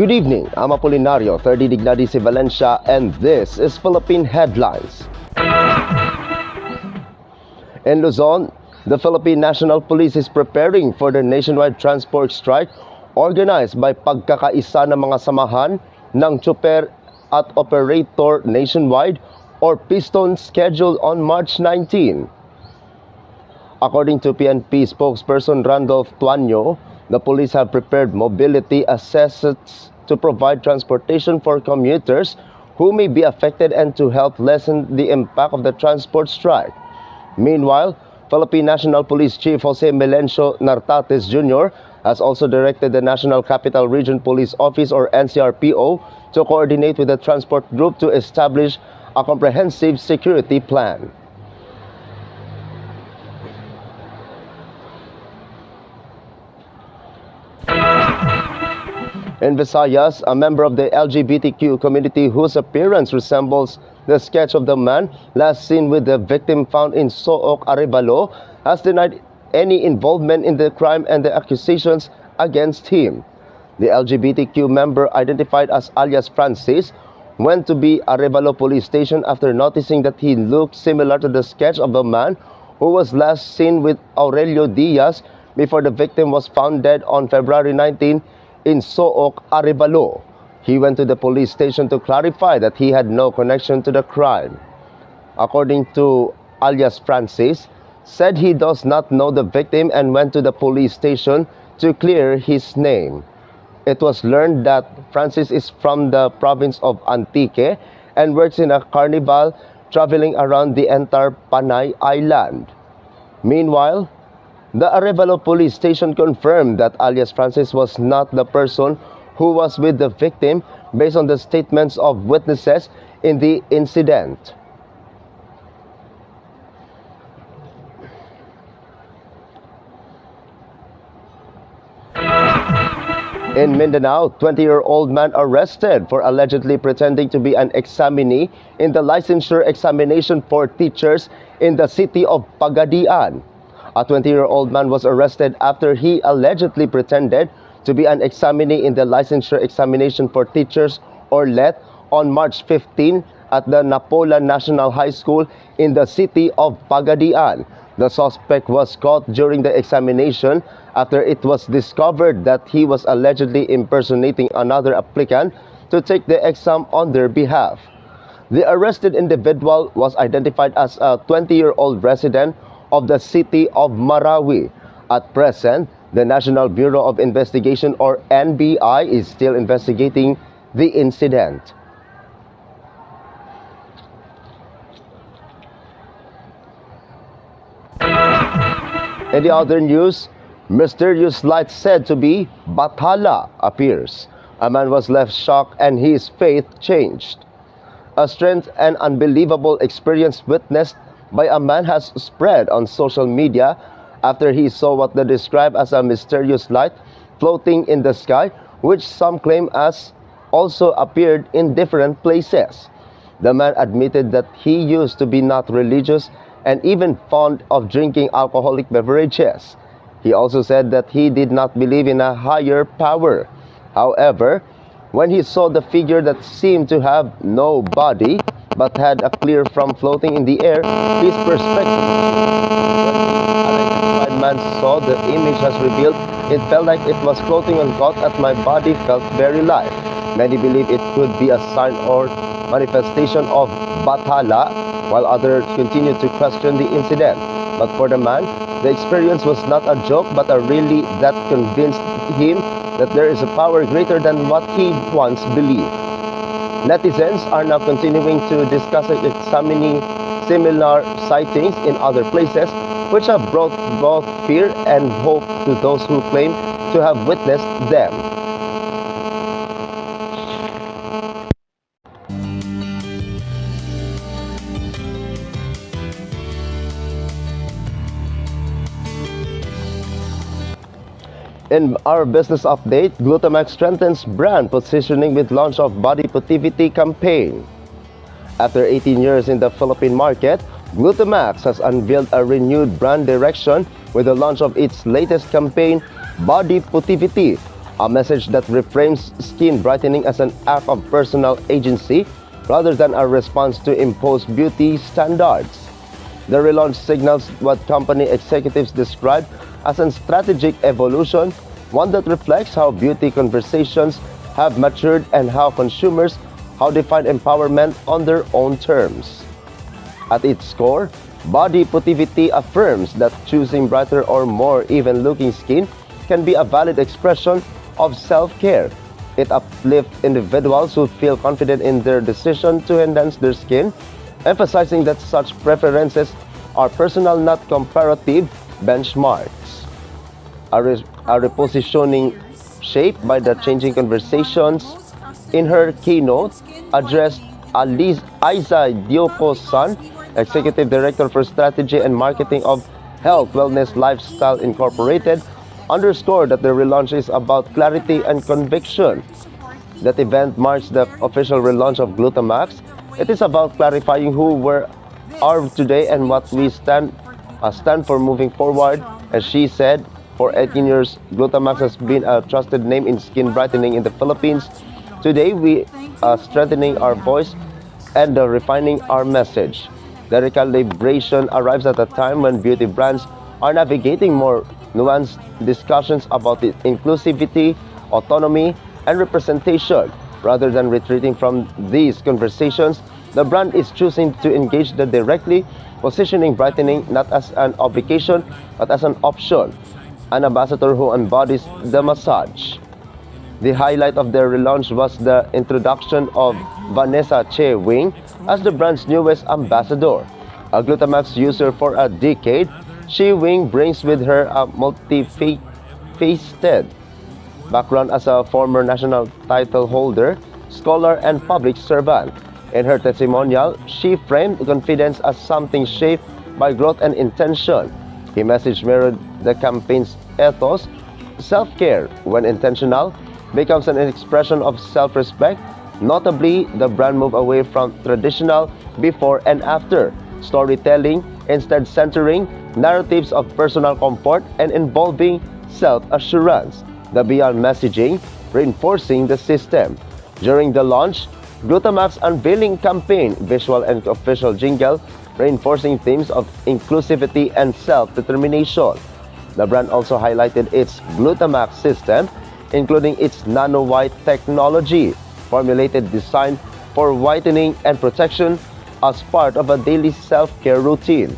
Good evening, I'm Apolinario, 30 Dignidad si Valencia, and this is Philippine Headlines. In Luzon, the Philippine National Police is preparing for the nationwide transport strike organized by pagkakaisa ng mga samahan ng tsuper at operator nationwide or PHILIPPINE scheduled on March 19. According to PNP spokesperson Randolph Tuanyo, the police have prepared mobility assets to provide transportation for commuters who may be affected and to help lessen the impact of the transport strike. Meanwhile, Philippine National Police Chief Jose Melencio Nartates Jr. has also directed the National Capital Region Police Office or NCRPO to coordinate with the transport group to establish a comprehensive security plan. In Visayas, a member of the LGBTQ community whose appearance resembles the sketch of the man last seen with the victim found in Sook, Arevalo, has denied any involvement in the crime and the accusations against him. The LGBTQ member, identified as alias Francis, went to the Arevalo police station after noticing that he looked similar to the sketch of the man who was last seen with Aurelio Diaz before the victim was found dead on February 19 in Sook, Arevalo. He went to the police station to clarify that he had no connection to the crime. According to alias Francis, said he does not know the victim and went to the police station to clear his name. It was learned that Francis is from the province of Antique and works in a carnival traveling around the entire Panay Island. Meanwhile, the Arevalo police station confirmed that alias Francis was not the person who was with the victim based on the statements of witnesses in the incident. In Mindanao, 20-year-old man arrested for allegedly pretending to be an examinee in the licensure examination for teachers in the city of Pagadian. A 20-year-old man was arrested after he allegedly pretended to be an examinee in the licensure examination for teachers or LET on March 15 at the Napola National High School in the city of Pagadian. The suspect was caught during the examination after it was discovered that he was allegedly impersonating another applicant to take the exam on their behalf. The arrested individual was identified as a 20-year-old resident of the city of Marawi. At present, the National Bureau of Investigation or NBI is still investigating the incident. In the other news, mysterious light said to be Bathala appears. A man was left shocked and his faith changed. A strange and unbelievable experience witnessed by a man has spread on social media after he saw what they describe as a mysterious light floating in the sky, which some claim as also appeared in different places. The man admitted that he used to be not religious and even fond of drinking alcoholic beverages. He also said that he did not believe in a higher power. However, when he saw the figure that seemed to have no body but had a clear from floating in the air, his perspective. When the unidentified man saw the image as revealed, it felt like it was floating on God and my body felt very light. Many believe it could be a sign or manifestation of Bathala, while others continue to question the incident. But for the man, the experience was not a joke but a really that convinced him that there is a power greater than what he once believed. Netizens are now continuing to discuss and examining similar sightings in other places, which have brought both fear and hope to those who claim to have witnessed them. In our business update, Glutamax strengthens brand positioning with launch of body positivity campaign. After 18 years in the Philippine market, Glutamax has unveiled a renewed brand direction with the launch of its latest campaign, Body Positivity, a message that reframes skin brightening as an act of personal agency rather than a response to imposed beauty standards. The relaunch signals what company executives describe as a strategic evolution, one that reflects how beauty conversations have matured and how consumers how define empowerment on their own terms. At its core, body positivity affirms that choosing brighter or more even-looking skin can be a valid expression of self-care. It uplifts individuals who feel confident in their decision to enhance their skin, emphasizing that such preferences are personal, not comparative benchmarks. A repositioning shaped by the changing conversations. In her keynote address, Aiza Dioko-san, Executive Director for Strategy and Marketing of Health Wellness Lifestyle Incorporated, underscored that the relaunch is about clarity and conviction. That event marks the official relaunch of Glutamax. It is about clarifying who we are today and what we stand for moving forward. As she said, for 18 years, Glutamax has been a trusted name in skin brightening in the Philippines. Today, we are strengthening our voice and refining our message. The recalibration arrives at a time when beauty brands are navigating more nuanced discussions about inclusivity, autonomy, and representation. Rather than retreating from these conversations, the brand is choosing to engage them directly, positioning brightening not as an obligation but as an option, an ambassador who embodies the massage. The highlight of their relaunch was the introduction of Vanessa Che Wing as the brand's newest ambassador. A Glutamax user for a decade, Che Wing brings with her a multifaceted background as a former national title holder, scholar, and public servant. In her testimonial, she framed confidence as something shaped by growth and intention. Her message mirrored the campaign's ethos: self-care, when intentional, becomes an expression of self-respect. Notably, the brand moved away from traditional before and after storytelling, instead centering narratives of personal comfort and involving self-assurance. The beyond messaging, reinforcing the system. During the launch, Glutamax unveiling campaign, visual and official jingle, reinforcing themes of inclusivity and self-determination. The brand also highlighted its Glutamax system, including its nano-white technology, formulated design for whitening and protection as part of a daily self-care routine.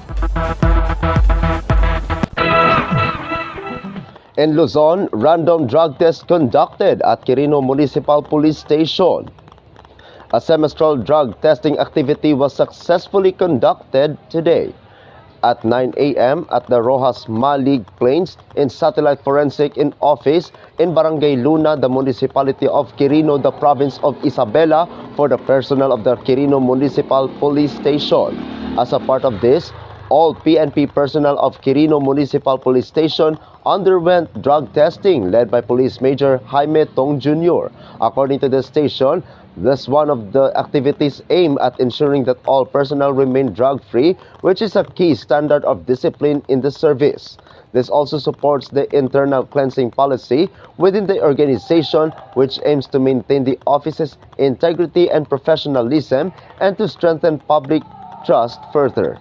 In Luzon, random drug test conducted at Quirino Municipal Police Station. A semestral drug testing activity was successfully conducted today at 9 a.m. at the Rojas Malig Plains in Satellite Forensic in Office in Barangay Luna, the Municipality of Quirino, the Province of Isabela, for the personnel of the Quirino Municipal Police Station. As a part of this, all PNP personnel of Quirino Municipal Police Station underwent drug testing led by Police Major Jaime Tong Jr. According to the station, this one of the activities aimed at ensuring that all personnel remain drug-free, which is a key standard of discipline in the service. This also supports the internal cleansing policy within the organization, which aims to maintain the office's integrity and professionalism and to strengthen public trust further.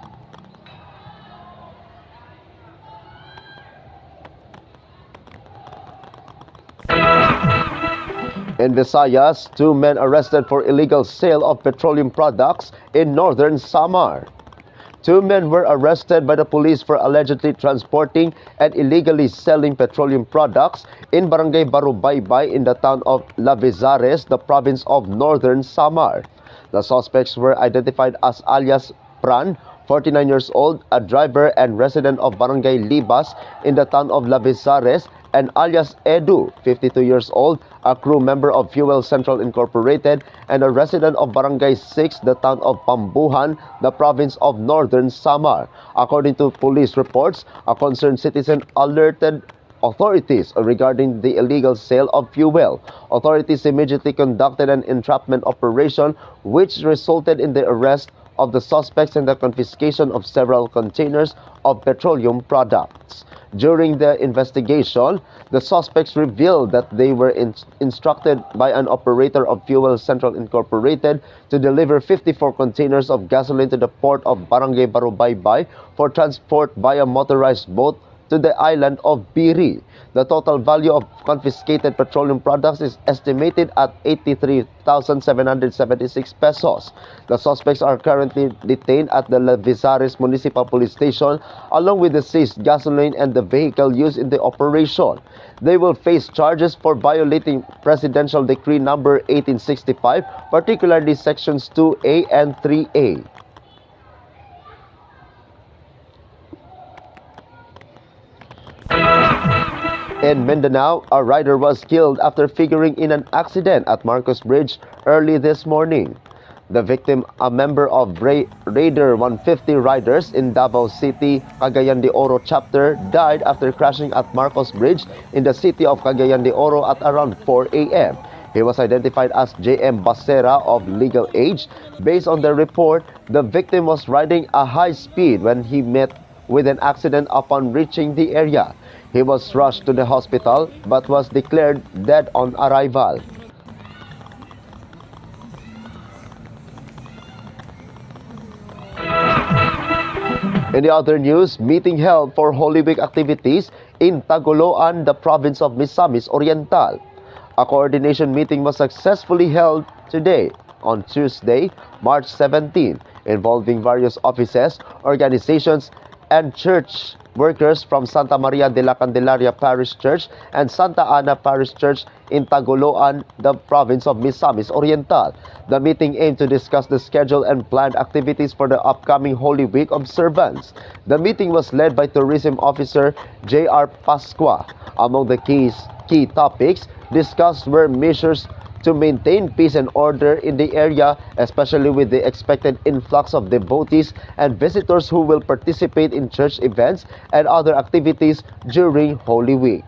In Visayas, 2 men arrested for illegal sale of petroleum products in northern Samar. 2 men were arrested by the police for allegedly transporting and illegally selling petroleum products in Barangay Barubaybay in the town of Lavizares, the province of northern Samar. The suspects were identified as alias Pran, 49 years old, a driver and resident of Barangay Libas in the town of Lavizares, and alias Edu, 52 years old, a crew member of Fuel Central Incorporated and a resident of Barangay 6, the town of Pambuhan, the province of northern Samar. According to police reports, a concerned citizen alerted authorities regarding the illegal sale of fuel. Authorities immediately conducted an entrapment operation which resulted in the arrest of the suspects and the confiscation of several containers of petroleum products. During the investigation, the suspects revealed that they were instructed by an operator of Fuel Central Incorporated to deliver 54 containers of gasoline to the port of Barangay Barubaybay for transport via motorized boat to the island of Biri. The total value of confiscated petroleum products is estimated at 83,776 pesos. The suspects are currently detained at the Visares Municipal Police Station along with the seized gasoline and the vehicle used in the operation. They will face charges for violating Presidential Decree number 1865, particularly sections 2A and 3A. In Mindanao, a rider was killed after figuring in an accident at Marcos Bridge early this morning. The victim, a member of Raider 150 riders in Davao City, Cagayan de Oro chapter, died after crashing at Marcos Bridge in the city of Cagayan de Oro at around 4 a.m. He was identified as J.M. Basera of legal age. Based on the report, the victim was riding a high speed when he met with an accident upon reaching the area. He was rushed to the hospital but was declared dead on arrival. In the other news, meeting held for Holy Week activities in Tagoloan, the province of Misamis Oriental. A coordination meeting was successfully held today, on Tuesday, March 17, involving various offices, organizations, and church workers from Santa Maria de la Candelaria Parish Church and Santa Ana Parish Church in Tagoloan, the province of Misamis Oriental. The meeting aimed to discuss the schedule and planned activities for the upcoming Holy Week observance. The meeting was led by Tourism Officer J.R. Pascua. Among the key topics discussed were measures to maintain peace and order in the area, especially with the expected influx of devotees and visitors who will participate in church events and other activities during Holy Week.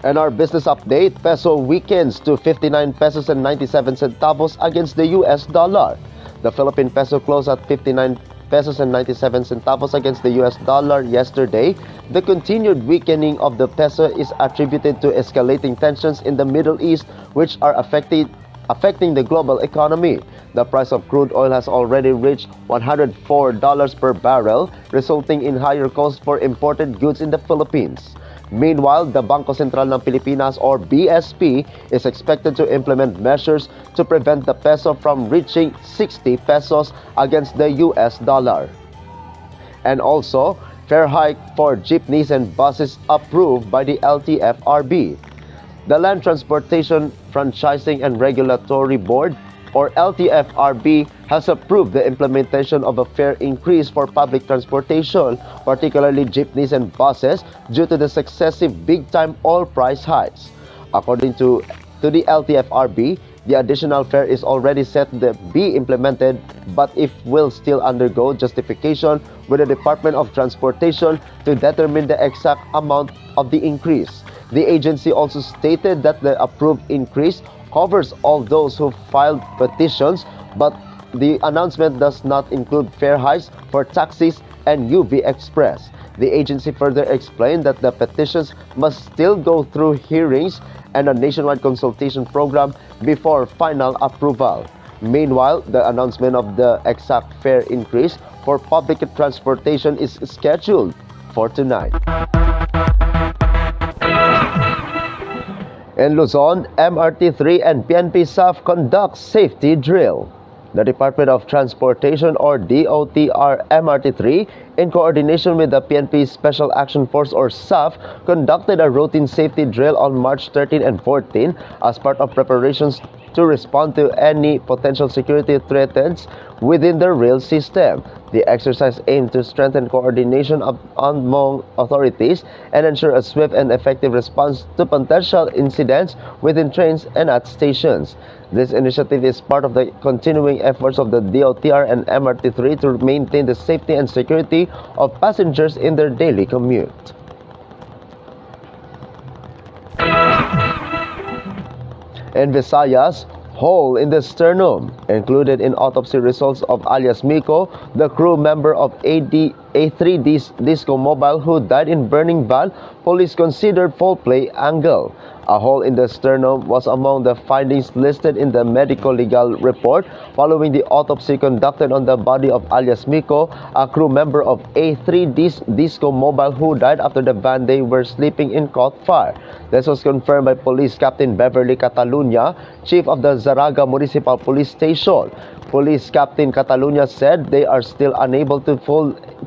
And our business update, peso weakens to 59 pesos and 97 centavos against the US dollar. The Philippine peso closed at 59 pesos and 97 centavos against the US dollar yesterday. The continued weakening of the peso is attributed to escalating tensions in the Middle East, which are affecting the global economy. The price of crude oil has already reached $104 per barrel, resulting in higher costs for imported goods in the Philippines. Meanwhile, the Bangko Sentral ng Pilipinas or BSP is expected to implement measures to prevent the peso from reaching 60 pesos against the US dollar. And also, fare hike for jeepneys and buses approved by the LTFRB. The Land Transportation Franchising and Regulatory Board or LTFRB has approved the implementation of a fare increase for public transportation, particularly jeepneys and buses, due to the successive big-time oil price hikes. According to the LTFRB, the additional fare is already set to be implemented, but it will still undergo justification with the Department of Transportation to determine the exact amount of the increase. The agency also stated that the approved increase covers all those who filed petitions, but the announcement does not include fare hikes for taxis and UV Express. The agency further explained that the petitions must still go through hearings and a nationwide consultation program before final approval. Meanwhile, the announcement of the exact fare increase for public transportation is scheduled for tonight. In Luzon, MRT3 and PNP SAF conduct safety drill. The Department of Transportation or DOTR MRT3, in coordination with the PNP Special Action Force or SAF, conducted a routine safety drill on March 13 and 14 as part of preparations to respond to any potential security threats within the rail system. The exercise aimed to strengthen coordination among authorities and ensure a swift and effective response to potential incidents within trains and at stations. This initiative is part of the continuing efforts of the DOTR and MRT3 to maintain the safety and security of passengers in their daily commute. In Visayas, hole in the sternum included in autopsy results of alias Miko, the crew member of A3 Disco Mobile who died in burning van. Police considered foul play angle. A hole in the sternum was among the findings listed in the medical legal report following the autopsy conducted on the body of alias Miko, a crew member of A3 Disco Mobile who died after the van they were sleeping in caught fire. This was confirmed by Police Captain Beverly Catalunya, Chief of the Zaraga Municipal Police Station. Police Captain Catalunya said they are still unable to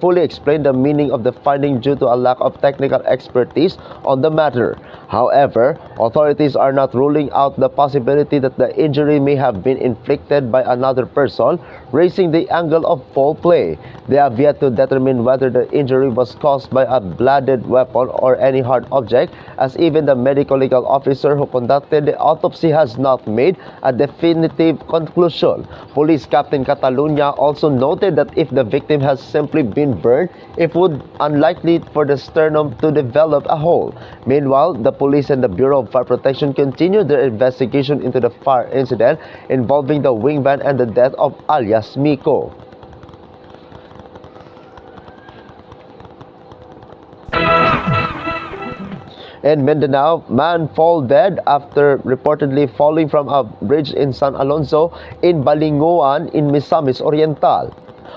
fully explain the meaning of the finding due to a lack of technical expertise on the matter. However, authorities are not ruling out the possibility that the injury may have been inflicted by another person, raising the angle of foul play. They have yet to determine whether the injury was caused by a bladed weapon or any hard object, as even the medical legal officer who conducted the autopsy has not made a definitive conclusion. Police Captain Catalunya also noted that if the victim has simply been burned, it would unlikely for the sternum to develop a hole. Meanwhile, the police and the Bureau of Fire Protection continued their investigation into the fire incident involving the wing van and the death of alias Miko. In Mindanao, man fall dead after reportedly falling from a bridge in San Alonso in Balinguan in Misamis Oriental.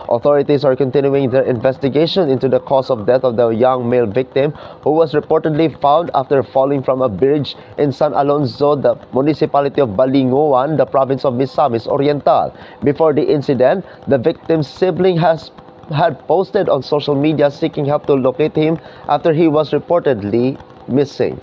Authorities are continuing their investigation into the cause of death of the young male victim who was reportedly found after falling from a bridge in San Alonso, the municipality of Balinguan, the province of Misamis Oriental. Before the incident, the victim's sibling had posted on social media seeking help to locate him after he was reportedly missing.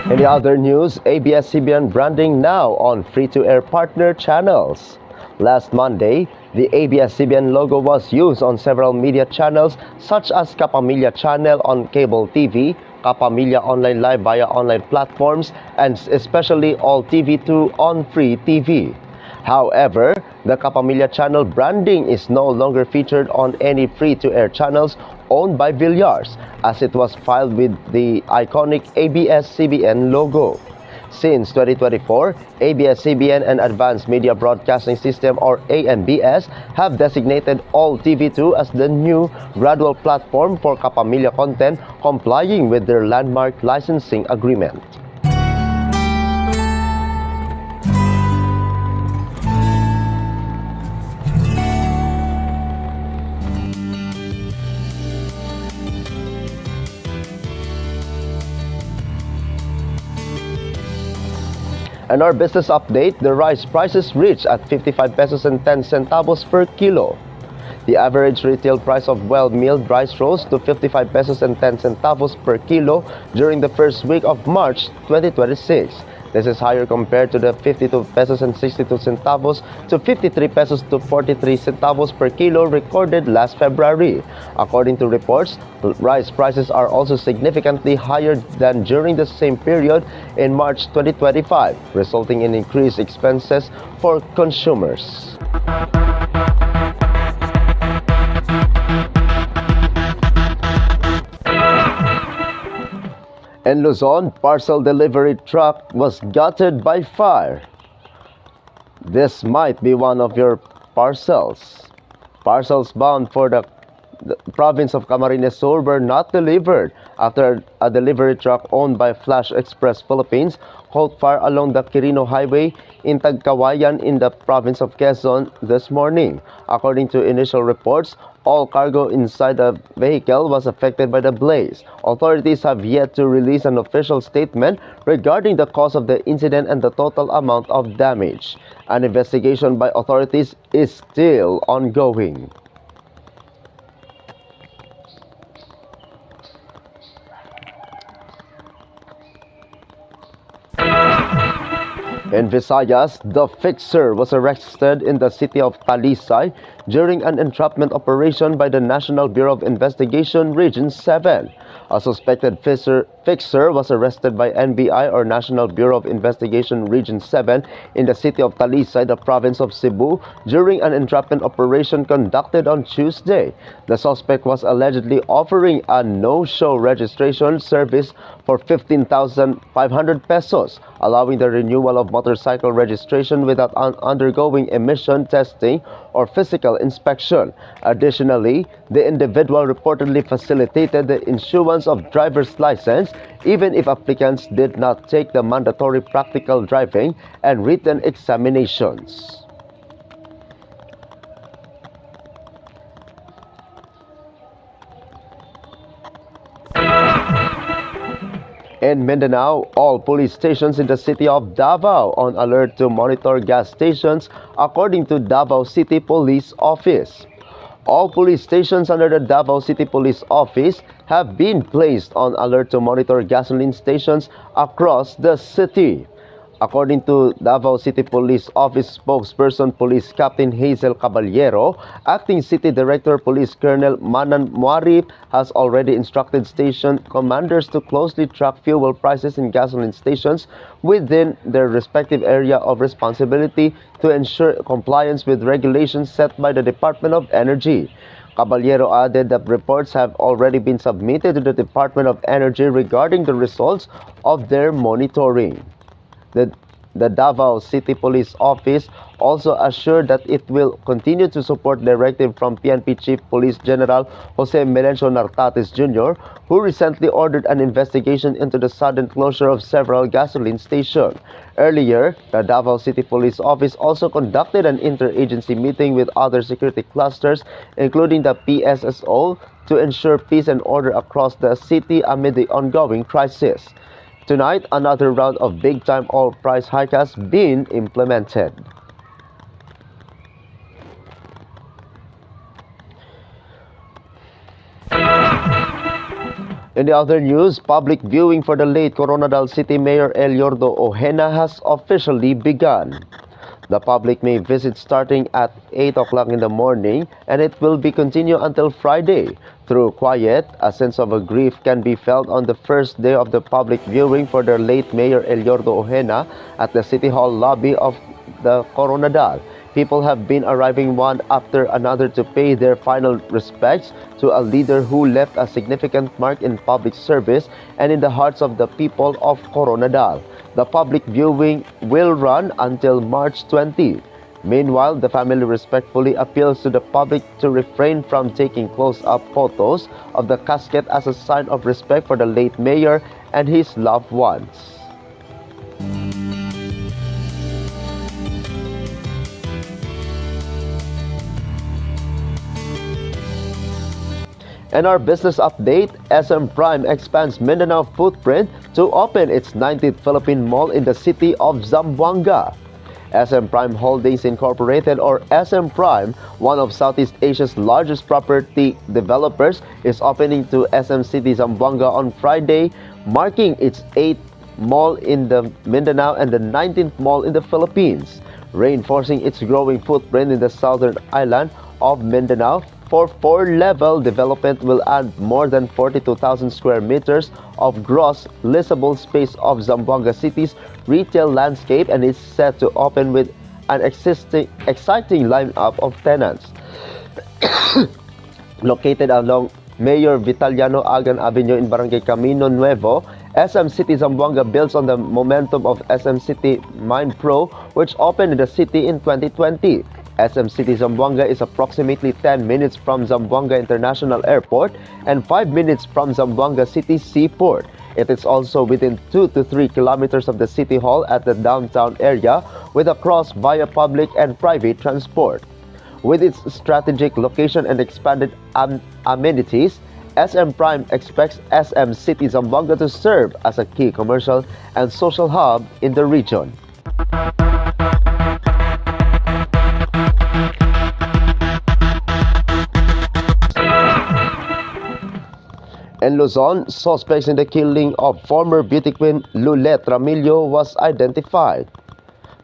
In the other news, ABS-CBN branding now on free-to-air partner channels. Last Monday, the ABS-CBN logo was used on several media channels such as Kapamilya Channel on cable TV, Kapamilya Online Live via online platforms, and especially All TV2 on free TV. However, the Kapamilya Channel branding is no longer featured on any free-to-air channels owned by Villars, as it was filed with the iconic ABS-CBN logo. Since 2024, ABS-CBN and Advanced Media Broadcasting System or AMBS have designated All TV2 as the new gradual platform for Kapamilya content, complying with their landmark licensing agreement. And our business update, the rice prices reached at 55 pesos and 10 centavos per kilo. The average retail price of well-milled rice rose to 55 pesos and 10 centavos per kilo during the first week of March 2026. This is higher compared to the 52 pesos and 62 centavos to 53 pesos to 43 centavos per kilo recorded last February. According to reports, rice prices are also significantly higher than during the same period in March 2025, resulting in increased expenses for consumers. In Luzon, parcel delivery truck was gutted by fire. This might be one of your parcels. Parcels bound for the province of Camarines Sur were not delivered after a delivery truck owned by Flash Express Philippines caught fire along the Quirino Highway in Tagkawayan in the province of Quezon this morning. According to initial reports, all cargo inside the vehicle was affected by the blaze. Authorities have yet to release an official statement regarding the cause of the incident and the total amount of damage. An investigation by authorities is still ongoing. In Visayas, the fixer was arrested in the city of Talisay during an entrapment operation by the National Bureau of Investigation Region 7. A suspected fixer was arrested by NBI or National Bureau of Investigation Region 7 in the city of Talisay, the province of Cebu, during an entrapment operation conducted on Tuesday. The suspect was allegedly offering a no-show registration service for 15,500 pesos, allowing the renewal of motorcycle registration without undergoing emission testing or physical inspection. Additionally, the individual reportedly facilitated the issuance of driver's license even if applicants did not take the mandatory practical driving and written examinations. In Mindanao, all police stations in the city of Davao on alert to monitor gas stations, according to Davao City Police Office. All police stations under the Davao City Police Office have been placed on alert to monitor gasoline stations across the city. According to Davao City Police Office spokesperson Police Captain Hazel Caballero, Acting City Director Police Colonel Manan Muarip has already instructed station commanders to closely track fuel prices in gasoline stations within their respective area of responsibility to ensure compliance with regulations set by the Department of Energy. Caballero added that reports have already been submitted to the Department of Energy regarding the results of their monitoring. The Davao City Police Office also assured that it will continue to support directive from PNP Chief Police General Jose Melencio Nartates Jr., who recently ordered an investigation into the sudden closure of several gasoline stations. Earlier, the Davao City Police Office also conducted an interagency meeting with other security clusters, including the PSSO, to ensure peace and order across the city amid the ongoing crisis. Tonight, another round of big-time oil price hike has been implemented. In the other news, public viewing for the late Coronadal City Mayor Eliordo Ojena has officially begun. The public may visit starting at 8 o'clock in the morning, and it will be continued until Friday. Through quiet, a sense of grief can be felt on the first day of the public viewing for the late Mayor Eliordo Ojena at the City Hall lobby of the Coronadal. People have been arriving one after another to pay their final respects to a leader who left a significant mark in public service and in the hearts of the people of Coronadal. The public viewing will run until March 20. Meanwhile, the family respectfully appeals to the public to refrain from taking close-up photos of the casket as a sign of respect for the late mayor and his loved ones. In our business update, SM Prime expands Mindanao footprint to open its 19th Philippine Mall in the city of Zamboanga. SM Prime Holdings Incorporated, or SM Prime, one of Southeast Asia's largest property developers, is opening to SM City Zamboanga on Friday, marking its 8th mall in the Mindanao and the 19th mall in the Philippines, reinforcing its growing footprint in the southern island of Mindanao. For four-level development will add more than 42,000 square meters of gross leasable space of Zamboanga City's retail landscape and is set to open with an exciting lineup of tenants. Located along Mayor Vitaliano Agan Avenue in Barangay Camino Nuevo, SM City Zamboanga builds on the momentum of SM City Mine Pro, which opened in the city in 2020. SM City Zamboanga is approximately 10 minutes from Zamboanga International Airport and 5 minutes from Zamboanga City Seaport. It is also within 2 to 3 kilometers of the City Hall at the downtown area, with a cross via public and private transport. With its strategic location and expanded amenities, SM Prime expects SM City Zamboanga to serve as a key commercial and social hub in the region. In Luzon, suspects in the killing of former beauty queen Lulette Ramillo was identified.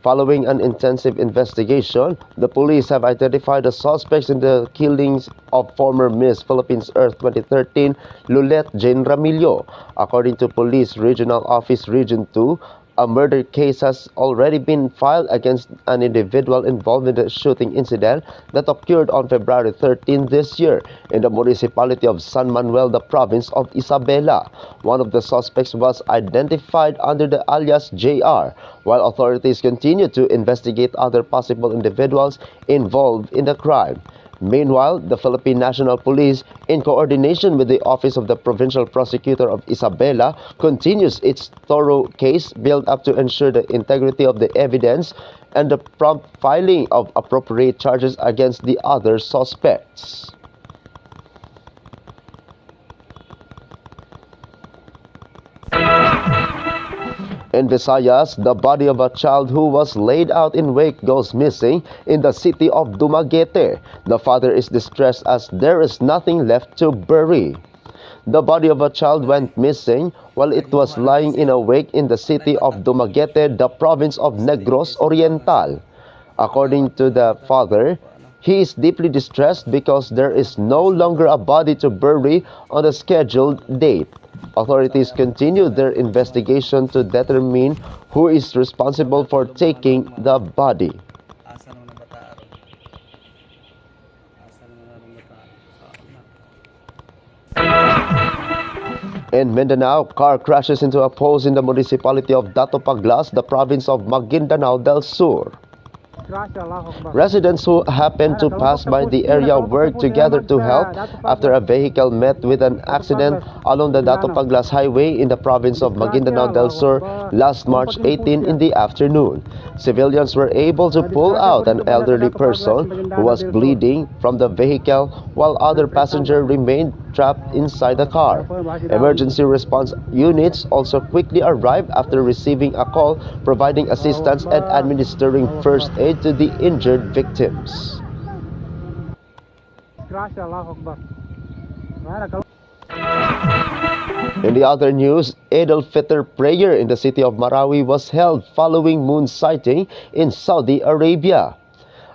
Following an intensive investigation, the police have identified the suspects in the killings of former Miss Philippines Earth 2013 Lulette Jane Ramillo. According to Police Regional Office Region 2, a murder case has already been filed against an individual involved in the shooting incident that occurred on February 13 this year in the municipality of San Manuel, the province of Isabela. One of the suspects was identified under the alias JR, while authorities continue to investigate other possible individuals involved in the crime. Meanwhile, the Philippine National Police, in coordination with the Office of the Provincial Prosecutor of Isabela, continues its thorough case build-up to ensure the integrity of the evidence and the prompt filing of appropriate charges against the other suspects. In Visayas, the body of a child who was laid out in wake goes missing in the city of Dumaguete. The father is distressed as there is nothing left to bury. The body of a child went missing while it was lying in a wake in the city of Dumaguete, the province of Negros Oriental. According to the father, he is deeply distressed because there is no longer a body to bury on the scheduled date. Authorities continue their investigation to determine who is responsible for taking the body. In Mindanao, car crashes into a post in the municipality of Dato Paglas, the province of Maguindanao del Sur. Residents who happened to pass by the area worked together to help after a vehicle met with an accident along the Dato Paglas Highway in the province of Maguindanao del Sur last March 18 in the afternoon. Civilians were able to pull out an elderly person who was bleeding from the vehicle while other passengers remained trapped inside the car. Emergency response units also quickly arrived after receiving a call, providing assistance and administering first aid to the injured victims. In the other news, Eid al-Fitr prayer in the city of Marawi was held following moon sighting in Saudi Arabia.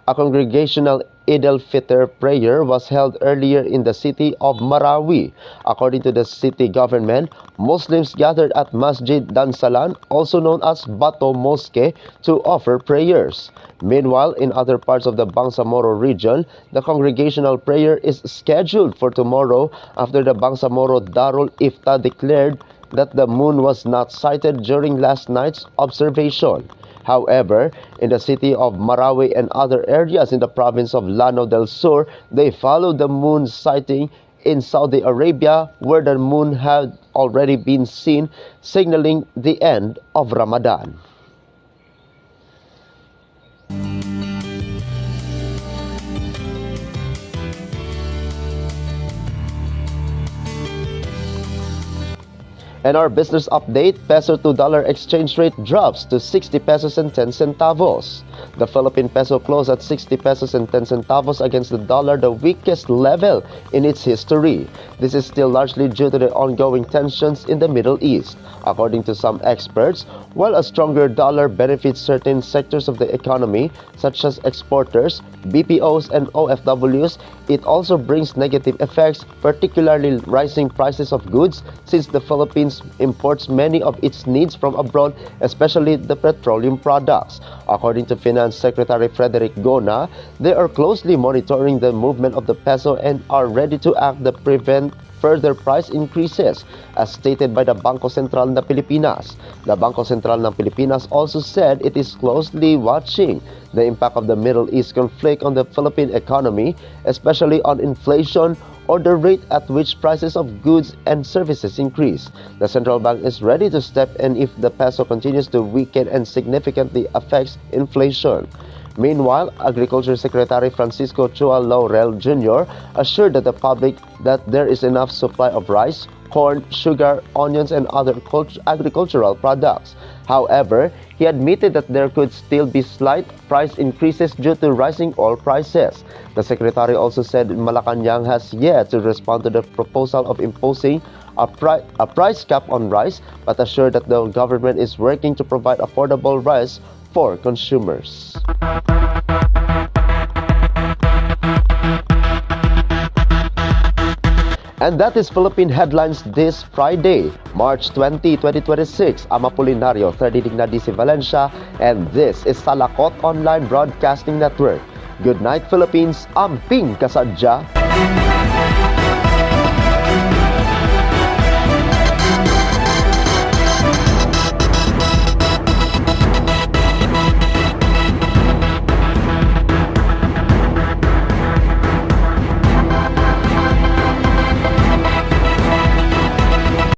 A congregational Eid al-Fitr prayer was held earlier in the city of Marawi. According to the city government, Muslims gathered at Masjid Dansalan, also known as Bato Mosque, to offer prayers. Meanwhile, in other parts of the Bangsamoro region, the congregational prayer is scheduled for tomorrow after the Bangsamoro Darul Ifta declared that the moon was not sighted during last night's observation. However, in the city of Marawi and other areas in the province of Lanao del Sur, they followed the moon sighting in Saudi Arabia, where the moon had already been seen, signaling the end of Ramadan. And our business update, peso to dollar exchange rate drops to 60 pesos and 10 centavos. The Philippine peso closed at 60 pesos and 10 centavos against the dollar, the weakest level in its history. This is still largely due to the ongoing tensions in the Middle East. According to some experts, while a stronger dollar benefits certain sectors of the economy, such as exporters, BPOs, and OFWs, it also brings negative effects, particularly rising prices of goods, since the Philippines imports many of its needs from abroad, especially the petroleum products. According to Finance Secretary Frederick Gona, they are closely monitoring the movement of the peso and are ready to act to prevent further price increases, as stated by the Bangko Sentral ng Pilipinas. The Bangko Sentral ng Pilipinas also said it is closely watching the impact of the Middle East conflict on the Philippine economy, especially on inflation or the rate at which prices of goods and services increase. The central bank is ready to step in if the peso continues to weaken and significantly affects inflation. Meanwhile, Agriculture Secretary Francisco Chua Laurel Jr. assured the public that there is enough supply of rice, corn, sugar, onions, and other agricultural products. However, he admitted that there could still be slight price increases due to rising oil prices. The secretary also said Malacanang has yet to respond to the proposal of imposing a price cap on rice, but assured that the government is working to provide affordable rice for consumers. And that is Philippine Headlines this Friday, March 20, 2026. I'm Apolinario, 30 Dignadisi Valencia, and this is Salakot Online Broadcasting Network. Good night, Philippines. Amping kasadya.